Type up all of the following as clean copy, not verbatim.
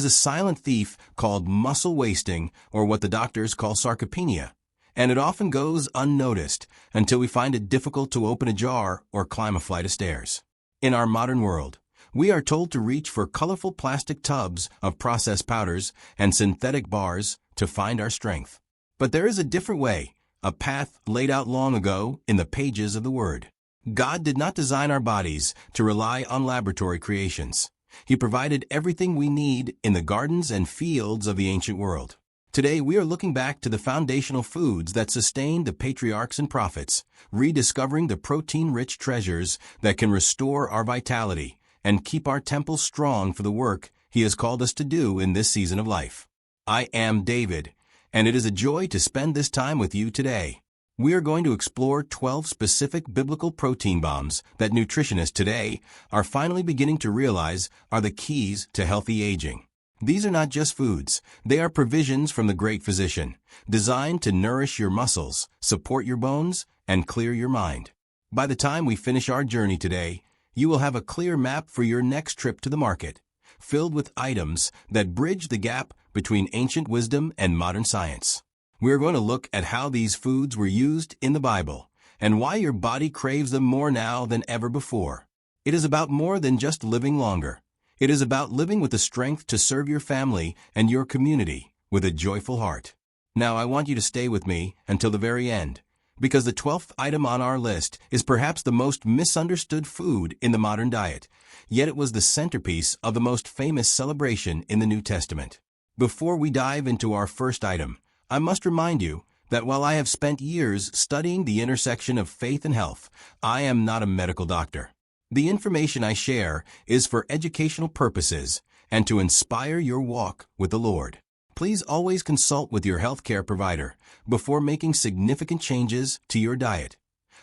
is a silent thief called muscle wasting, or what the doctors call sarcopenia, and it often goes unnoticed until we find it difficult to open a jar or climb a flight of stairs. In our modern world, we are told to reach for colorful plastic tubs of processed powders and synthetic bars to find our strength. But there is a different way, a path laid out long ago in the pages of the Word. God did not design our bodies to rely on laboratory creations. He provided everything we need in the gardens and fields of the ancient world. Today, we are looking back to the foundational foods that sustained the patriarchs and prophets, rediscovering the protein-rich treasures that can restore our vitality and keep our temples strong for the work He has called us to do in this season of life. I am David, and it is a joy to spend this time with you today. We are going to explore 12 specific biblical protein bombs that nutritionists today are finally beginning to realize are the keys to healthy aging. These are not just foods, they are provisions from the great physician, designed to nourish your muscles, support your bones, and clear your mind. By the time we finish our journey today, you will have a clear map for your next trip to the market, filled with items that bridge the gap between ancient wisdom and modern science. We are going to look at how these foods were used in the Bible and why your body craves them more now than ever before. It is about more than just living longer. It is about living with the strength to serve your family and your community with a joyful heart. Now I want you to stay with me until the very end, because the 12th item on our list is perhaps the most misunderstood food in the modern diet, yet it was the centerpiece of the most famous celebration in the New Testament. Before we dive into our first item, I must remind you that while I have spent years studying the intersection of faith and health, I am not a medical doctor. The information I share is for educational purposes and to inspire your walk with the Lord. Please always consult with your healthcare provider before making significant changes to your diet,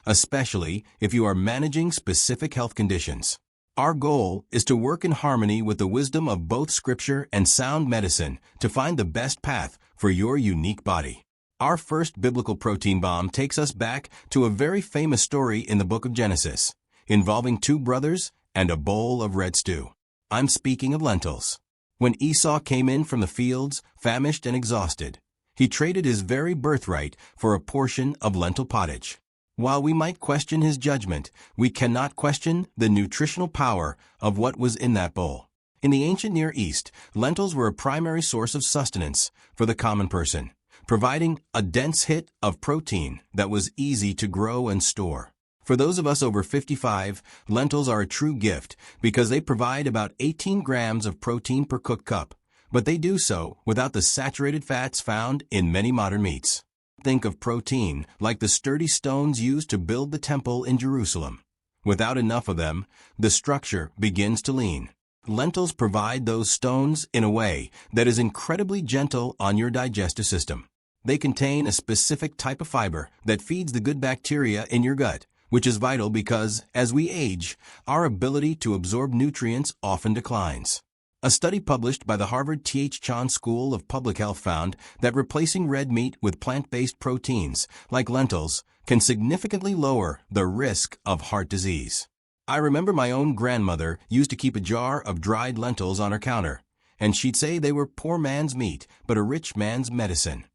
especially if you are managing specific health conditions. Our goal is to work in harmony with the wisdom of both Scripture and sound medicine to find the best path for your unique body. Our first biblical protein bomb takes us back to a very famous story in the book of Genesis, involving two brothers and a bowl of red stew. I'm speaking of lentils. When Esau came in from the fields, famished and exhausted, he traded his very birthright for a portion of lentil pottage. While we might question his judgment, we cannot question the nutritional power of what was in that bowl. In the ancient Near East, lentils were a primary source of sustenance for the common person, providing a dense hit of protein that was easy to grow and store. For those of us over 55, lentils are a true gift because they provide about 18 grams of protein per cooked cup, but they do so without the saturated fats found in many modern meats. Think of protein like the sturdy stones used to build the temple in Jerusalem. Without enough of them, the structure begins to lean. Lentils provide those stones in a way that is incredibly gentle on your digestive system. They contain a specific type of fiber that feeds the good bacteria in your gut, which is vital because, as we age, our ability to absorb nutrients often declines. A study published by the Harvard T.H. Chan School of Public Health found that replacing red meat with plant-based proteins, like lentils, can significantly lower the risk of heart disease. I remember my own grandmother used to keep a jar of dried lentils on her counter, and she'd say they were poor man's meat, but a rich man's medicine.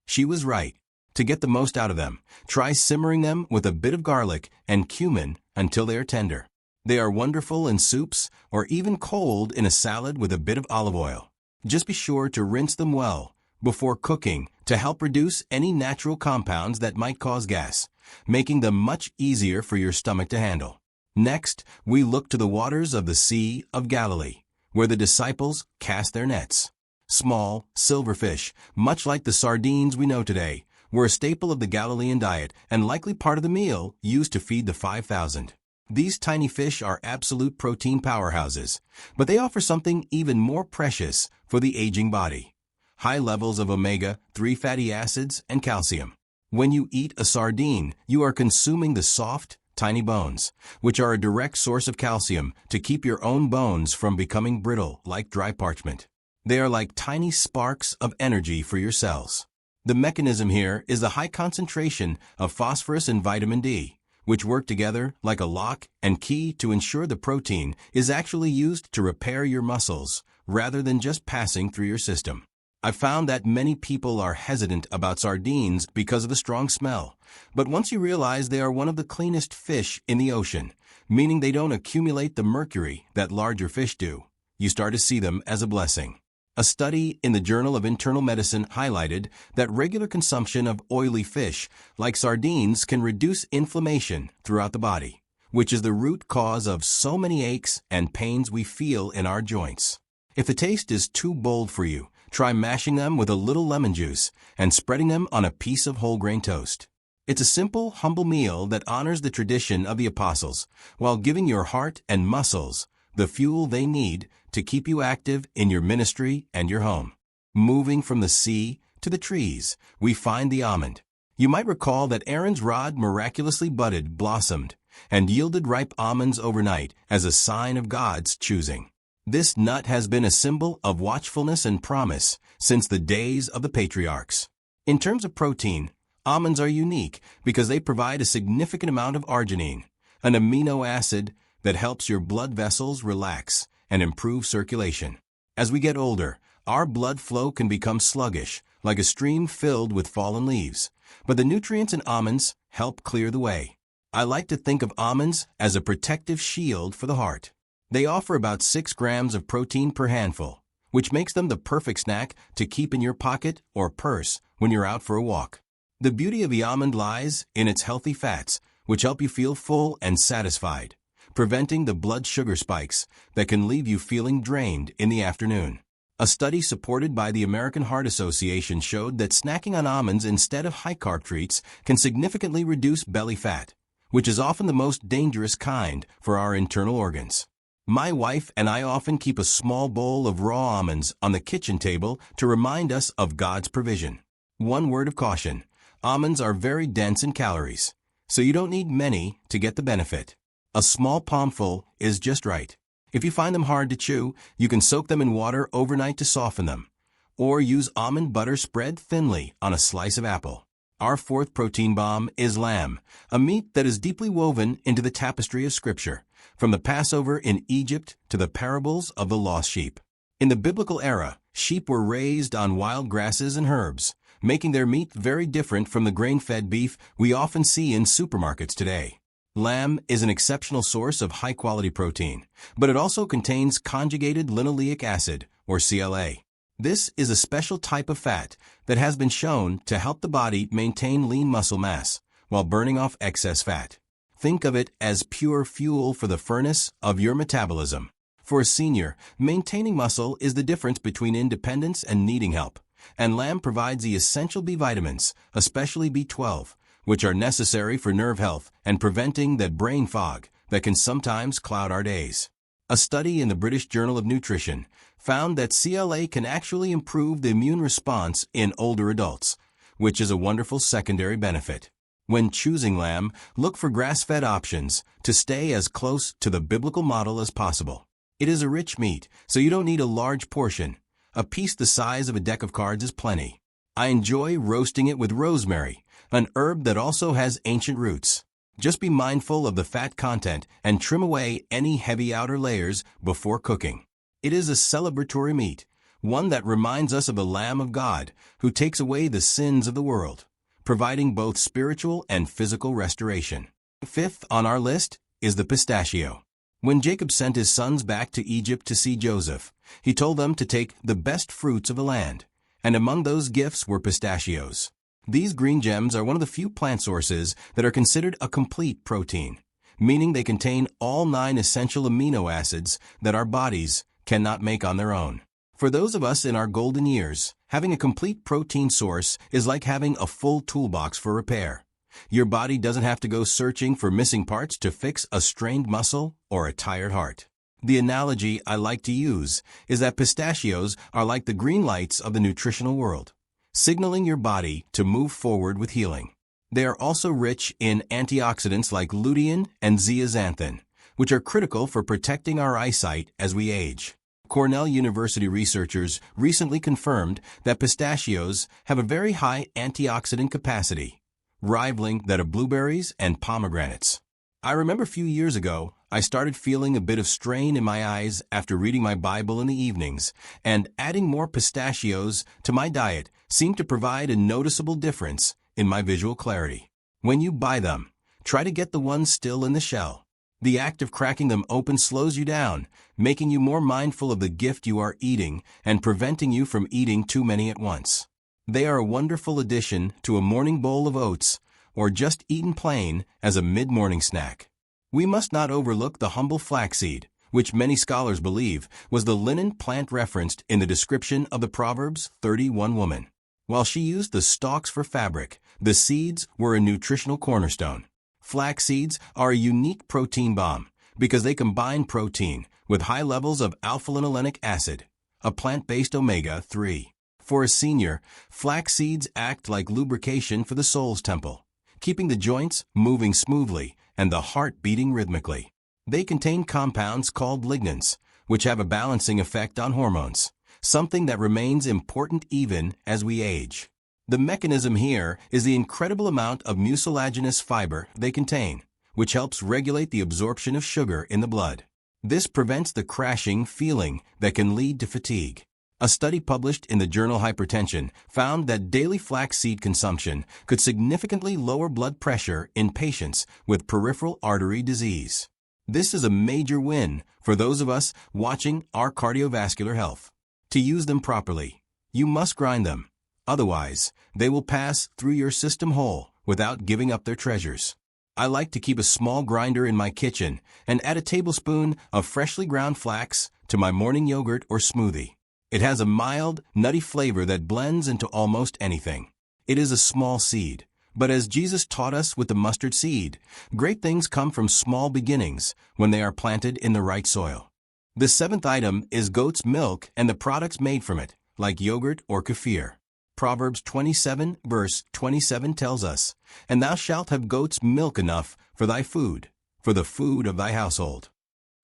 She was right. To get the most out of them, try simmering them with a bit of garlic and cumin until they are tender. They are wonderful in soups or even cold in a salad with a bit of olive oil. Just be sure to rinse them well before cooking to help reduce any natural compounds that might cause gas, making them much easier for your stomach to handle. Next, we look to the waters of the Sea of Galilee, where the disciples cast their nets. Small, silver fish, much like the sardines we know today, were a staple of the Galilean diet and likely part of the meal used to feed the 5,000. These tiny fish are absolute protein powerhouses, but they offer something even more precious for the aging body: high levels of omega-3 fatty acids and calcium. When you eat a sardine, you are consuming the soft, tiny bones, which are a direct source of calcium to keep your own bones from becoming brittle like dry parchment. They are like tiny sparks of energy for your cells. The mechanism here is the high concentration of phosphorus and vitamin D, which work together like a lock and key to ensure the protein is actually used to repair your muscles rather than just passing through your system. I've found that many people are hesitant about sardines because of the strong smell, but once you realize they are one of the cleanest fish in the ocean, meaning they don't accumulate the mercury that larger fish do, you start to see them as a blessing. A study in the Journal of Internal Medicine highlighted that regular consumption of oily fish, like sardines, can reduce inflammation throughout the body, which is the root cause of so many aches and pains we feel in our joints. If the taste is too bold for you, try mashing them with a little lemon juice and spreading them on a piece of whole grain toast. It's a simple, humble meal that honors the tradition of the apostles while giving your heart and muscles the fuel they need to keep you active in your ministry and your home. Moving from the sea to the trees, we find the almond. You might recall that Aaron's rod miraculously budded, blossomed, and yielded ripe almonds overnight as a sign of God's choosing. This nut has been a symbol of watchfulness and promise since the days of the patriarchs. In terms of protein, almonds are unique because they provide a significant amount of arginine, an amino acid that helps your blood vessels relax and improve circulation. As we get older, our blood flow can become sluggish, like a stream filled with fallen leaves, but the nutrients in almonds help clear the way. I like to think of almonds as a protective shield for the heart. They offer about 6 grams of protein per handful, which makes them the perfect snack to keep in your pocket or purse when you're out for a walk. The beauty of the almond lies in its healthy fats, which help you feel full and satisfied, preventing the blood sugar spikes that can leave you feeling drained in the afternoon. A study supported by the American Heart Association showed that snacking on almonds instead of high-carb treats can significantly reduce belly fat, which is often the most dangerous kind for our internal organs. My wife and I often keep a small bowl of raw almonds on the kitchen table to remind us of God's provision. One word of caution: almonds are very dense in calories, so you don't need many to get the benefit. A small palmful is just right. If you find them hard to chew, you can soak them in water overnight to soften them, or use almond butter spread thinly on a slice of apple. Our fourth protein bomb is lamb, a meat that is deeply woven into the tapestry of Scripture, from the Passover in Egypt to the parables of the lost sheep. In the biblical era, sheep were raised on wild grasses and herbs, making their meat very different from the grain-fed beef we often see in supermarkets today. Lamb is an exceptional source of high-quality protein, but it also contains conjugated linoleic acid, or CLA. This is a special type of fat that has been shown to help the body maintain lean muscle mass while burning off excess fat. Think of it as pure fuel for the furnace of your metabolism. For a senior, maintaining muscle is the difference between independence and needing help, and lamb provides the essential B vitamins, especially B12, which are necessary for nerve health and preventing that brain fog that can sometimes cloud our days. A study in the British Journal of Nutrition found that CLA can actually improve the immune response in older adults, which is a wonderful secondary benefit. When choosing lamb, look for grass-fed options to stay as close to the biblical model as possible. It is a rich meat, so you don't need a large portion. A piece the size of a deck of cards is plenty. I enjoy roasting it with rosemary, an herb that also has ancient roots. Just be mindful of the fat content and trim away any heavy outer layers before cooking. It is a celebratory meat, one that reminds us of the Lamb of God who takes away the sins of the world, providing both spiritual and physical restoration. Fifth on our list is the pistachio. When Jacob sent his sons back to Egypt to see Joseph, he told them to take the best fruits of the land, and among those gifts were pistachios. These green gems are one of the few plant sources that are considered a complete protein, meaning they contain all 9 essential amino acids that our bodies cannot make on their own. For those of us in our golden years, having a complete protein source is like having a full toolbox for repair. Your body doesn't have to go searching for missing parts to fix a strained muscle or a tired heart. The analogy I like to use is that pistachios are like the green lights of the nutritional world, signaling your body to move forward with healing. They are also rich in antioxidants like lutein and zeaxanthin, which are critical for protecting our eyesight as we age. Cornell University researchers recently confirmed that pistachios have a very high antioxidant capacity, rivaling that of blueberries and pomegranates. I remember a few years ago, I started feeling a bit of strain in my eyes after reading my Bible in the evenings, and adding more pistachios to my diet seemed to provide a noticeable difference in my visual clarity. When you buy them, try to get the ones still in the shell. The act of cracking them open slows you down, making you more mindful of the gift you are eating and preventing you from eating too many at once. They are a wonderful addition to a morning bowl of oats, or just eaten plain as a mid-morning snack. We must not overlook the humble flaxseed, which many scholars believe was the linen plant referenced in the description of the Proverbs 31 woman. While she used the stalks for fabric, the seeds were a nutritional cornerstone. Flax seeds are a unique protein bomb because they combine protein with high levels of alpha-linolenic acid, a plant-based omega-3. For a senior, flax seeds act like lubrication for the soul's temple, keeping the joints moving smoothly and the heart beating rhythmically. They contain compounds called lignans, which have a balancing effect on hormones, something that remains important even as we age. The mechanism here is the incredible amount of mucilaginous fiber they contain, which helps regulate the absorption of sugar in the blood. This prevents the crashing feeling that can lead to fatigue. A study published in the journal Hypertension found that daily flaxseed consumption could significantly lower blood pressure in patients with peripheral artery disease. This is a major win for those of us watching our cardiovascular health. To use them properly, you must grind them. Otherwise, they will pass through your system whole without giving up their treasures. I like to keep a small grinder in my kitchen and add a tablespoon of freshly ground flax to my morning yogurt or smoothie. It has a mild, nutty flavor that blends into almost anything. It is a small seed, but as Jesus taught us with the mustard seed, great things come from small beginnings when they are planted in the right soil. The seventh item is goat's milk and the products made from it, like yogurt or kefir. Proverbs 27 verse 27 tells us, "And thou shalt have goat's milk enough for thy food, for the food of thy household."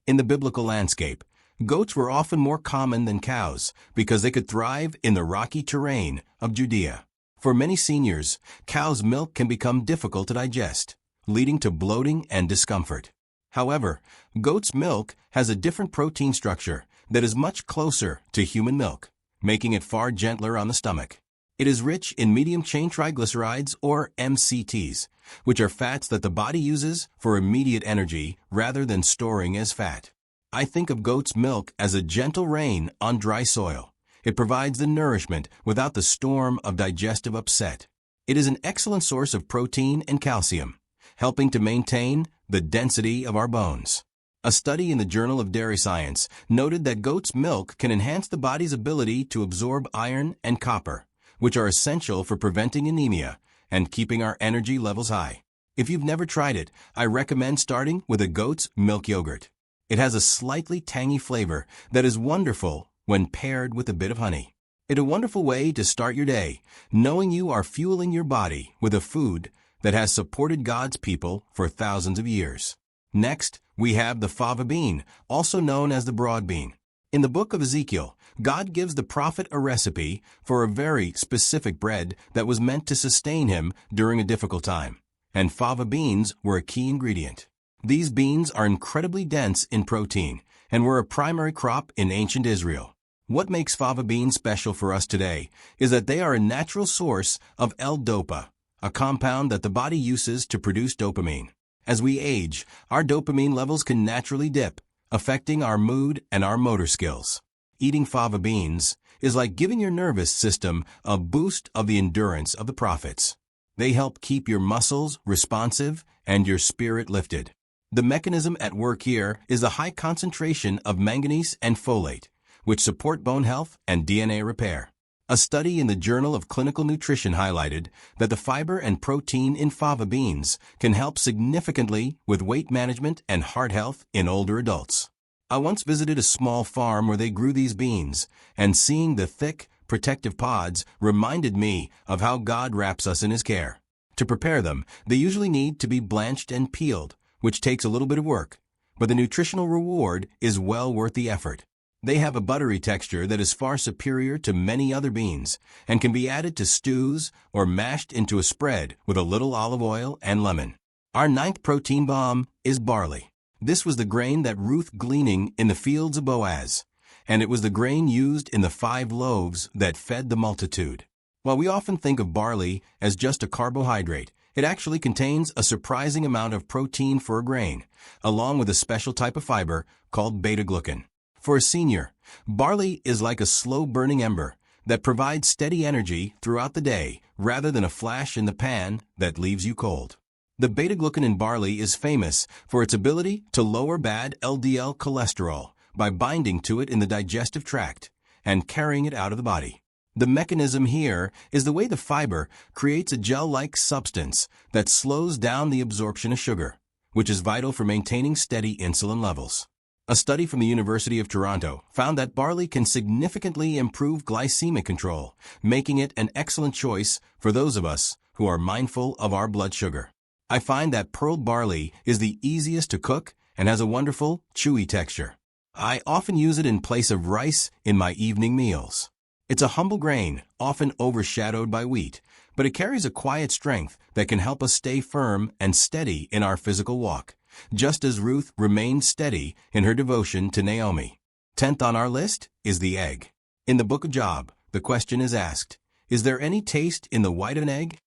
In the biblical landscape, goats were often more common than cows because they could thrive in the rocky terrain of Judea. For many seniors, cow's milk can become difficult to digest, leading to bloating and discomfort. However, goat's milk has a different protein structure that is much closer to human milk, making it far gentler on the stomach. It is rich in medium-chain triglycerides, or MCTs, which are fats that the body uses for immediate energy rather than storing as fat. I think of goat's milk as a gentle rain on dry soil. It provides the nourishment without the storm of digestive upset. It is an excellent source of protein and calcium, helping to maintain the density of our bones. A study in the Journal of Dairy Science noted that goat's milk can enhance the body's ability to absorb iron and copper, which are essential for preventing anemia and keeping our energy levels high. If you've never tried it, I recommend starting with a goat's milk yogurt. It has a slightly tangy flavor that is wonderful when paired with a bit of honey. It's a wonderful way to start your day, knowing you are fueling your body with a food that has supported God's people for thousands of years. Next, we have the fava bean, also known as the broad bean. In the book of Ezekiel, God gives the prophet a recipe for a very specific bread that was meant to sustain him during a difficult time, and fava beans were a key ingredient. These beans are incredibly dense in protein and were a primary crop in ancient Israel. What makes fava beans special for us today is that they are a natural source of L-dopa, a compound that the body uses to produce dopamine. As we age, our dopamine levels can naturally dip, affecting our mood and our motor skills. Eating fava beans is like giving your nervous system a boost of the endurance of the prophets. They help keep your muscles responsive and your spirit lifted. The mechanism at work here is a high concentration of manganese and folate, which support bone health and DNA repair. A study in the Journal of Clinical Nutrition highlighted that the fiber and protein in fava beans can help significantly with weight management and heart health in older adults. I once visited a small farm where they grew these beans, and seeing the thick, protective pods reminded me of how God wraps us in His care. To prepare them, they usually need to be blanched and peeled, which takes a little bit of work, but the nutritional reward is well worth the effort. They have a buttery texture that is far superior to many other beans and can be added to stews or mashed into a spread with a little olive oil and lemon. Our ninth protein bomb is barley. This was the grain that Ruth gleaning in the fields of Boaz, and it was the grain used in the 5 loaves that fed the multitude. While we often think of barley as just a carbohydrate, it actually contains a surprising amount of protein for a grain, along with a special type of fiber called beta-glucan. For a senior, barley is like a slow-burning ember that provides steady energy throughout the day rather than a flash in the pan that leaves you cold. The beta-glucan in barley is famous for its ability to lower bad LDL cholesterol by binding to it in the digestive tract and carrying it out of the body. The mechanism here is the way the fiber creates a gel-like substance that slows down the absorption of sugar, which is vital for maintaining steady insulin levels. A study from the University of Toronto found that barley can significantly improve glycemic control, making it an excellent choice for those of us who are mindful of our blood sugar. I find that pearl barley is the easiest to cook and has a wonderful, chewy texture. I often use it in place of rice in my evening meals. It's a humble grain, often overshadowed by wheat, but it carries a quiet strength that can help us stay firm and steady in our physical walk, just as Ruth remained steady in her devotion to Naomi. 10th on our list is the egg. In the book of Job, the question is asked, is there any taste in the white of an egg?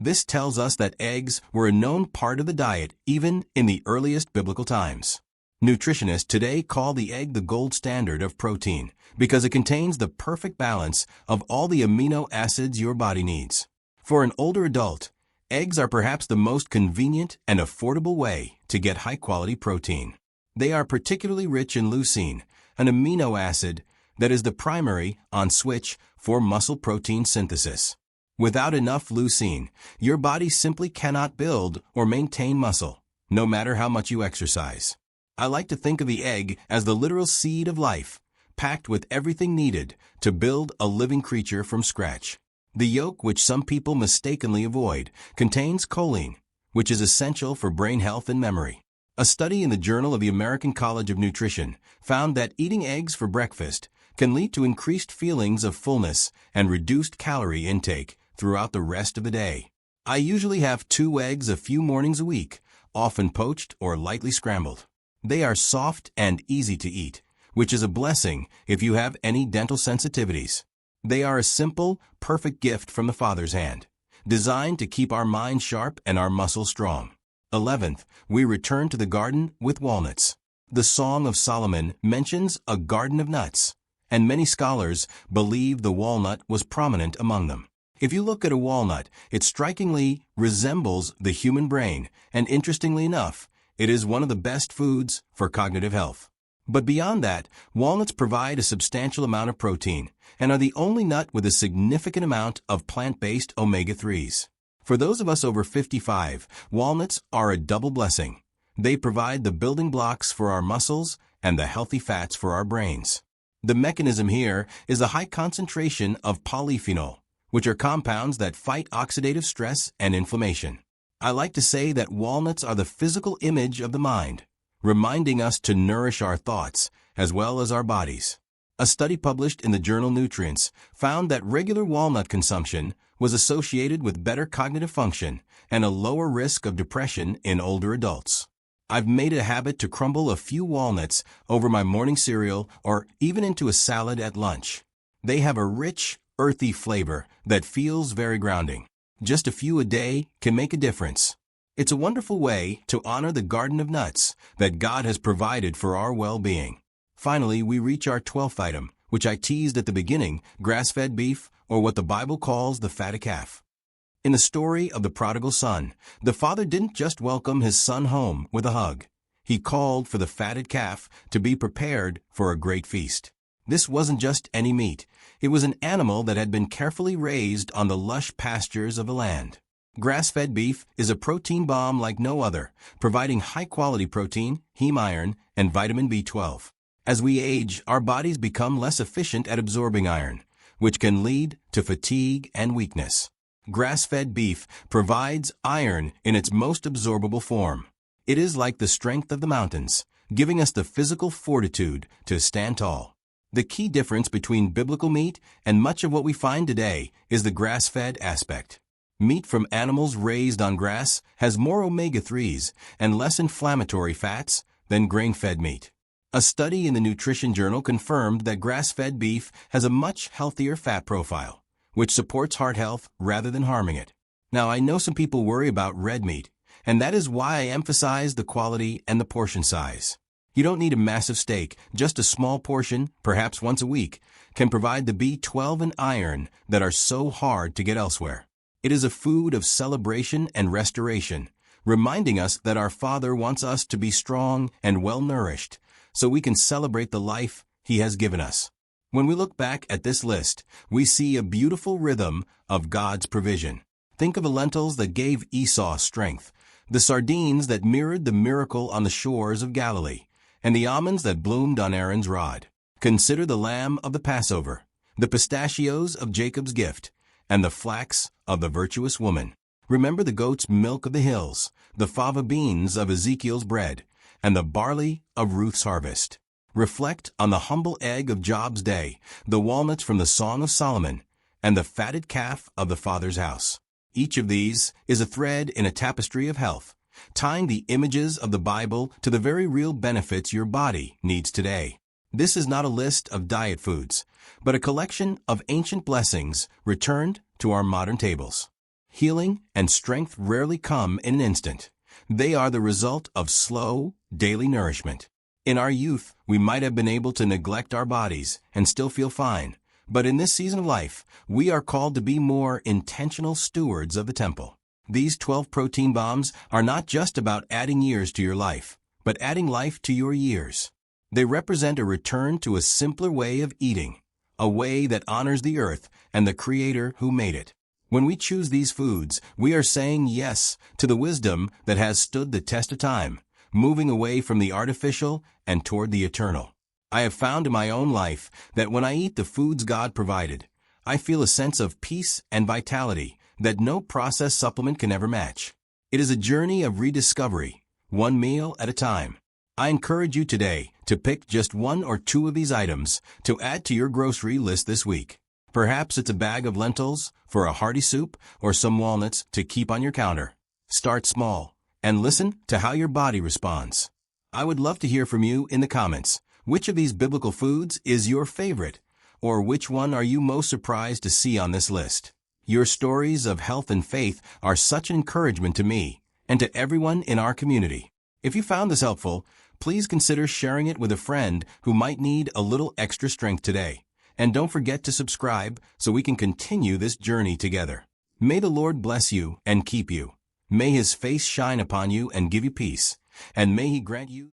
This tells us that eggs were a known part of the diet even in the earliest biblical times. Nutritionists today call the egg the gold standard of protein because it contains the perfect balance of all the amino acids your body needs. For an older adult, eggs are perhaps the most convenient and affordable way to get high-quality protein. They are particularly rich in leucine, an amino acid that is the primary on switch for muscle protein synthesis. Without enough leucine, your body simply cannot build or maintain muscle, no matter how much you exercise. I like to think of the egg as the literal seed of life, packed with everything needed to build a living creature from scratch. The yolk, which some people mistakenly avoid, contains choline, which is essential for brain health and memory. A study in the Journal of the American College of Nutrition found that eating eggs for breakfast can lead to increased feelings of fullness and reduced calorie intake throughout the rest of the day. I usually have 2 eggs a few mornings a week, often poached or lightly scrambled. They are soft and easy to eat, which is a blessing if you have any dental sensitivities. They are a simple, perfect gift from the Father's hand, designed to keep our minds sharp and our muscles strong. 11th, we return to the garden with walnuts. The Song of Solomon mentions a garden of nuts, and many scholars believe the walnut was prominent among them. If you look at a walnut, it strikingly resembles the human brain, and interestingly enough, it is one of the best foods for cognitive health. But beyond that, walnuts provide a substantial amount of protein and are the only nut with a significant amount of plant-based omega-3s. For those of us over 55, walnuts are a double blessing. They provide the building blocks for our muscles and the healthy fats for our brains. The mechanism here is the high concentration of polyphenol, which are compounds that fight oxidative stress and inflammation. I like to say that walnuts are the physical image of the mind, reminding us to nourish our thoughts as well as our bodies. A study published in the journal Nutrients found that regular walnut consumption was associated with better cognitive function and a lower risk of depression in older adults. I've made it a habit to crumble a few walnuts over my morning cereal or even into a salad at lunch. They have a rich, earthy flavor that feels very grounding. Just a few a day can make a difference. It's a wonderful way to honor the garden of nuts that God has provided for our well-being. Finally, we reach our 12th item, which I teased at the beginning, grass-fed beef, or what the Bible calls the fatted calf. In the story of the prodigal son, the father didn't just welcome his son home with a hug. He called for the fatted calf to be prepared for a great feast. This wasn't just any meat. It was an animal that had been carefully raised on the lush pastures of the land. Grass-fed beef is a protein bomb like no other, providing high-quality protein, heme iron, and vitamin B12. As we age, our bodies become less efficient at absorbing iron, which can lead to fatigue and weakness. Grass-fed beef provides iron in its most absorbable form. It is like the strength of the mountains, giving us the physical fortitude to stand tall. The key difference between biblical meat and much of what we find today is the grass-fed aspect. Meat from animals raised on grass has more omega-3s and less inflammatory fats than grain-fed meat. A study in the Nutrition Journal confirmed that grass-fed beef has a much healthier fat profile, which supports heart health rather than harming it. Now, I know some people worry about red meat, and that is why I emphasize the quality and the portion size. You don't need a massive steak, just a small portion, perhaps once a week, can provide the B12 and iron that are so hard to get elsewhere. It is a food of celebration and restoration, reminding us that our Father wants us to be strong and well-nourished, so we can celebrate the life He has given us. When we look back at this list, we see a beautiful rhythm of God's provision. Think of the lentils that gave Esau strength, the sardines that mirrored the miracle on the shores of Galilee, and the almonds that bloomed on Aaron's rod. Consider the lamb of the Passover, the pistachios of Jacob's gift, and the flax of the virtuous woman. Remember the goat's milk of the hills, the fava beans of Ezekiel's bread, and the barley of Ruth's harvest. Reflect on the humble egg of Job's day, the walnuts from the Song of Solomon, and the fatted calf of the Father's house. Each of these is a thread in a tapestry of health, tying the images of the Bible to the very real benefits your body needs today. This is not a list of diet foods, but a collection of ancient blessings returned to our modern tables. Healing and strength rarely come in an instant. They are the result of slow, daily nourishment. In our youth, we might have been able to neglect our bodies and still feel fine. But in this season of life, we are called to be more intentional stewards of the temple. These 12 protein bombs are not just about adding years to your life, but adding life to your years. They represent a return to a simpler way of eating, a way that honors the earth and the Creator who made it. When we choose these foods, we are saying yes to the wisdom that has stood the test of time, moving away from the artificial and toward the eternal. I have found in my own life that when I eat the foods God provided, I feel a sense of peace and vitality that no processed supplement can ever match. It is a journey of rediscovery, one meal at a time. I encourage you today to pick just one or two of these items to add to your grocery list this week. Perhaps it's a bag of lentils for a hearty soup or some walnuts to keep on your counter. Start small and listen to how your body responds. I would love to hear from you in the comments. Which of these biblical foods is your favorite? Or which one are you most surprised to see on this list? Your stories of health and faith are such an encouragement to me and to everyone in our community. If you found this helpful, please consider sharing it with a friend who might need a little extra strength today. And don't forget to subscribe so we can continue this journey together. May the Lord bless you and keep you. May His face shine upon you and give you peace. And may He grant you